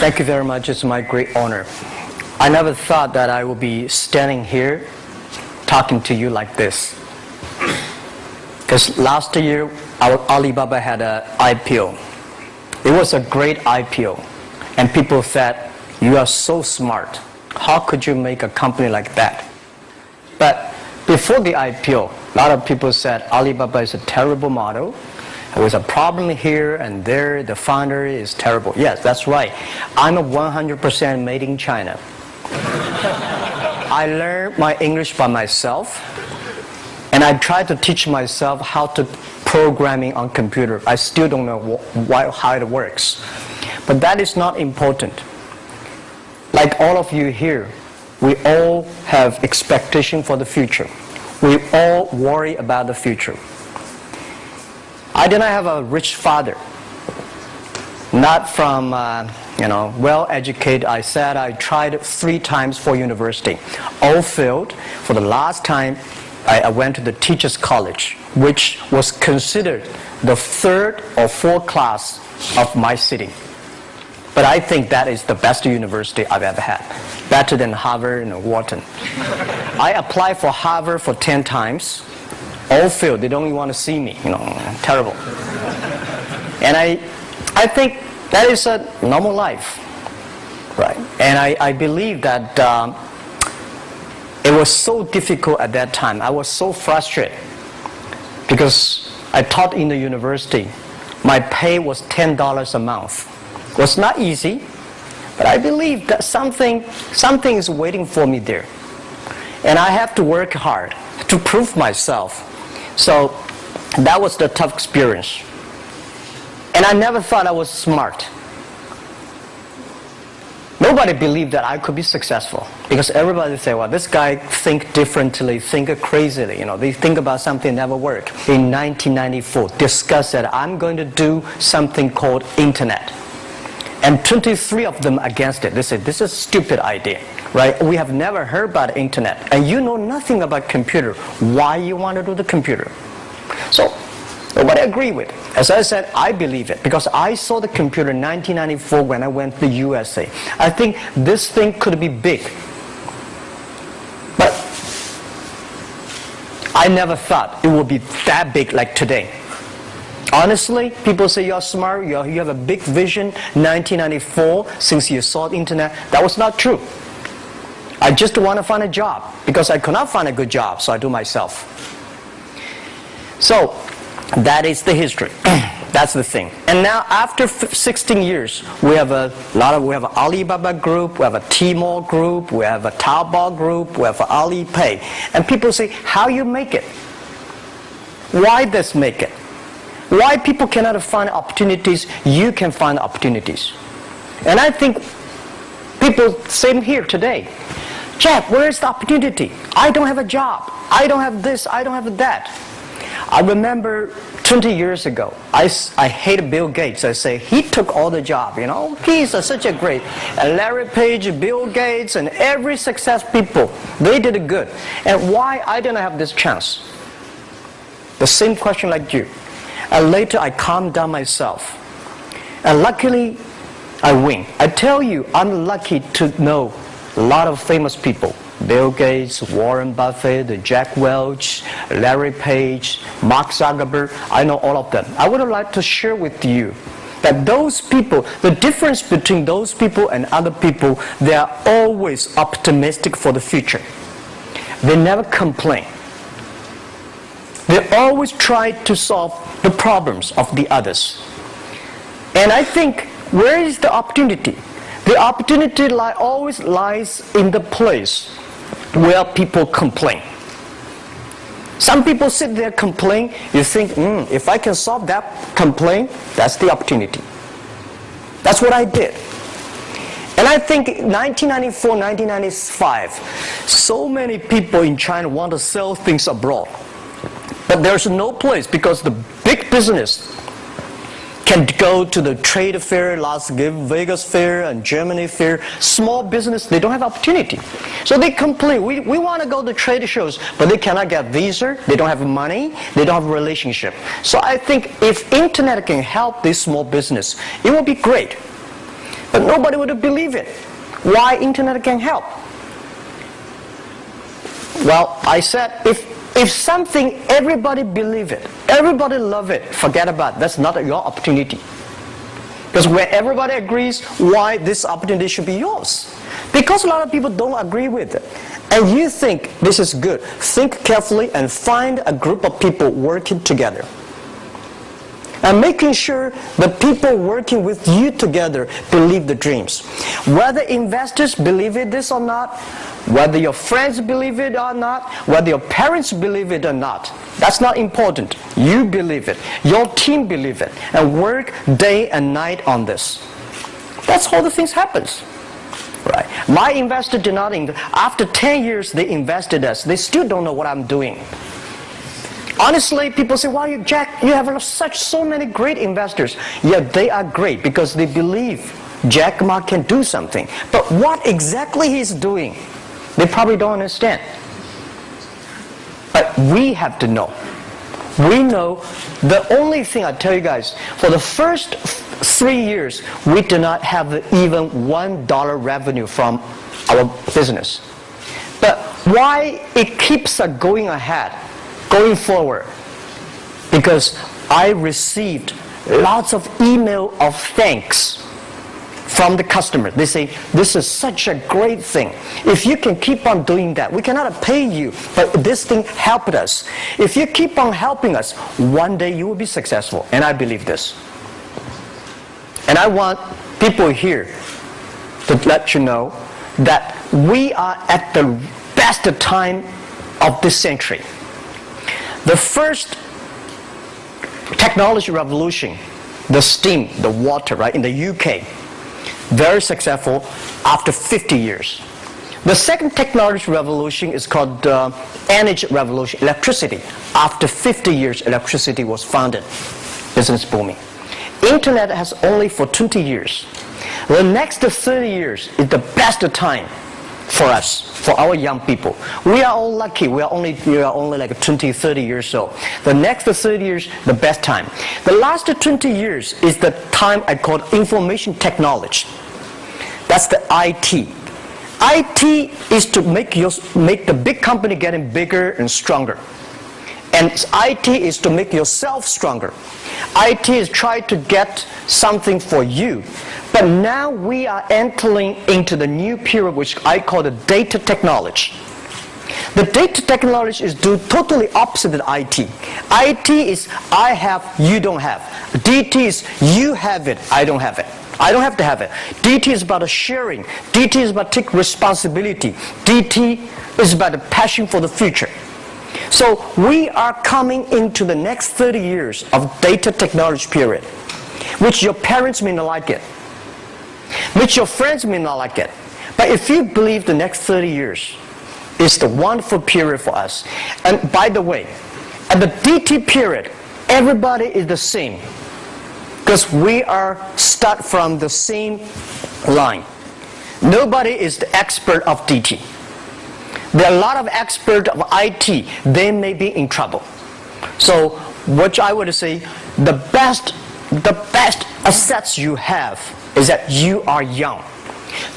Thank you very much. It's my great honor. I never thought that I would be standing here talking to you like this. Because last year, our Alibaba had an IPO. It was a great IPO. And people said, you are so smart. How could you make a company like that? But before the IPO, a lot of people said Alibaba is a terrible model. There was a problem here and there. The founder is terrible. Yes, that's right. I'm a 100% made in China. I learned my English by myself. And I tried to teach myself how to programming on computer. I still don't know how it works. But that is not important. Like all of you here, we all have expectation for the future. We all worry about the future. I did not have a rich father. Not from, well-educated. I said I tried 3 times for university. All failed. For the last time, I went to the teachers' college, which was considered the 3rd or 4th class of my city. But I think that is the best university I've ever had. Better than Harvard and Wharton. I applied for Harvard for 10 times. All failed. They don't even want to see me. Terrible. And I think that is a normal life. Right? And I believe that it was so difficult at that time. I was so frustrated because I taught in the university. My pay was $10 a month. It was not easy, but I believe that something is waiting for me there. And I have to work hard to prove myself. So that was the tough experience. And I never thought I was smart. Nobody believed that I could be successful because everybody say, well, this guy think differently, think crazily. They think about something never work. In 1994, discussed that I'm going to do something called internet. And 23 of them against it. They said, this is a stupid idea, right? We have never heard about internet. And you know nothing about computer. Why you want to do the computer? So nobody agreed with it. As I said, I believe it because I saw the computer in 1994 when I went to the USA. I think this thing could be big. But I never thought it would be that big like today. Honestly, people say you're smart, you have a big vision. 1994, since you saw the internet, that was not true. I just want to find a job because I could not find a good job, so I do myself. So that is the history. That's the thing. And now after 16 years, we have an Alibaba group, we have a Tmall group, we have a Taobao group, we have Alipay. And people say, how you make it? Why this make it? Why people cannot find opportunities, you can find opportunities. And I think people, same here today. Jack, where is the opportunity? I don't have a job. I don't have this, I don't have that. I remember 20 years ago, I hated Bill Gates. I say, he took all the job, He's such a great, Larry Page, Bill Gates, and every success people, they did it good. And why I didn't have this chance? The same question like you. And later I calmed down myself. And luckily, I win. I tell you, I'm lucky to know a lot of famous people. Bill Gates, Warren Buffett, Jack Welch, Larry Page, Mark Zuckerberg. I know all of them. I would like to share with you that those people, the difference between those people and other people, they are always optimistic for the future. They never complain. They always try to solve the problems of the others. And I think, where is the opportunity? The opportunity always lies in the place where people complain. Some people sit there complain. You think, if I can solve that complaint, that's the opportunity. That's what I did. And I think 1994, 1995, so many people in China want to sell things abroad. But there's no place because the big business can go to the trade fair, Las Vegas fair and Germany fair. Small business, they don't have opportunity. So they complain, we want to go to trade shows, but they cannot get visa, they don't have money, they don't have a relationship. So I think if internet can help this small business, it will be great. But nobody would believe it. Why internet can help? Well, I said, if something, everybody believe it, everybody love it, forget about it. That's not your opportunity. Because when everybody agrees, why this opportunity should be yours? Because a lot of people don't agree with it. And you think this is good. Think carefully and find a group of people working together. And making sure the people working with you together believe the dreams. Whether investors believe it this or not, whether your friends believe it or not, whether your parents believe it or not, that's not important. You believe it. Your team believe it. And work day and night on this. That's how the things happens. Right. My investor did not invest. After 10 years, they invested us. They still don't know what I'm doing. Honestly, people say, "Wow, Jack, you have so many great investors." Yeah, they are great because they believe Jack Ma can do something. But what exactly he's doing, they probably don't understand. But we have to know. We know the only thing I tell you guys, for the first 3 years, we do not have even $1 revenue from our business. But why it keeps us going ahead, going forward? Because I received lots of email of thanks from the customer. They say, "This is such a great thing. If you can keep on doing that, we cannot pay you, but this thing helped us. If you keep on helping us, one day you will be successful." And I believe this. And I want people here to let you know that we are at the best time of this century. The first technology revolution, the steam, the water, right, in the UK, very successful after 50 years. The second technology revolution is called energy revolution, electricity. After 50 years, electricity was founded, business booming. Internet has only for 20 years. The next 30 years is the best time for us, for our young people. We are all lucky. We are only like 20, 30 years old. The next 30 years, the best time. The last 20 years is the time I call information technology. That's the IT. IT is to make the big company getting bigger and stronger. And IT is to make yourself stronger. IT is trying to get something for you. But now we are entering into the new period which I call the data technology. The data technology is totally opposite of IT. IT is I have, you don't have. DT is you have it, I don't have it. I don't have to have it. DT is about sharing. DT is about taking responsibility. DT is about the passion for the future. So we are coming into the next 30 years of data technology period, which your parents may not like it, which your friends may not like it. But if you believe the next 30 years is the wonderful period for us. And by the way, at the DT period, everybody is the same. Because we are start from the same line. Nobody is the expert of DT. There are a lot of experts of IT. They may be in trouble. So what I would say, the best assets you have is that you are young.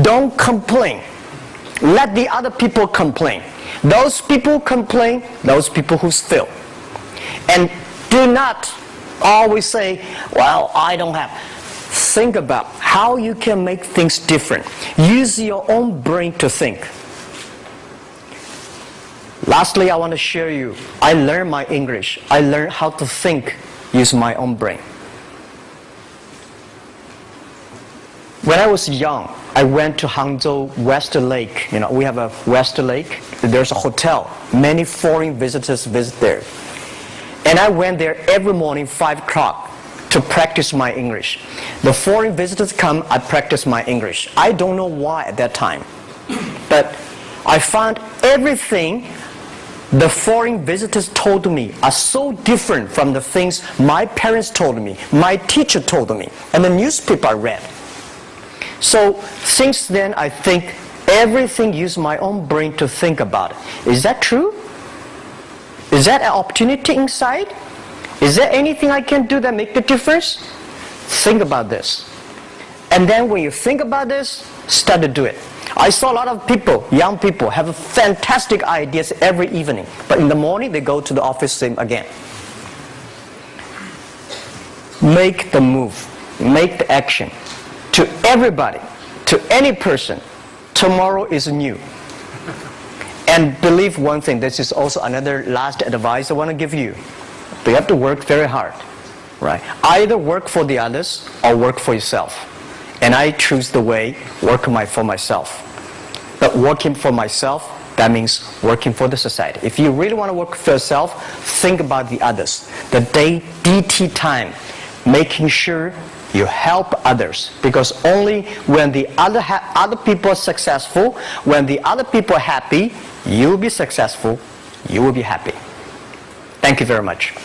Don't complain. Let the other people complain. Those people complain, those people who fail. And do not always say, "Well, I don't have." Think about how you can make things different. Use your own brain to think. Lastly, I want to share you, I learned my English. I learned how to think using my own brain. When I was young, I went to Hangzhou West Lake. You know, we have a West Lake. There's a hotel. Many foreign visitors visit there. And I went there every morning, 5 o'clock, to practice my English. The foreign visitors come, I practice my English. I don't know why at that time. But I found everything the foreign visitors told me are so different from the things my parents told me, my teacher told me, and the newspaper I read. So since then, I think everything use my own brain to think about it. Is that true? Is that an opportunity inside? Is there anything I can do that make the difference? Think about this. And then when you think about this, start to do it. I saw a lot of people, young people, have fantastic ideas every evening. But in the morning, they go to the office same again. Make the move. Make the action. To everybody, to any person, tomorrow is new. And believe one thing, this is also another last advice I want to give you. You have to work very hard, right? Either work for the others or work for yourself. And I choose the way, work for myself. But working for myself, that means working for the society. If you really want to work for yourself, think about the others. The DT time, making sure you help others. Because only when the other people are successful, when the other people are happy, you will be successful, you will be happy. Thank you very much.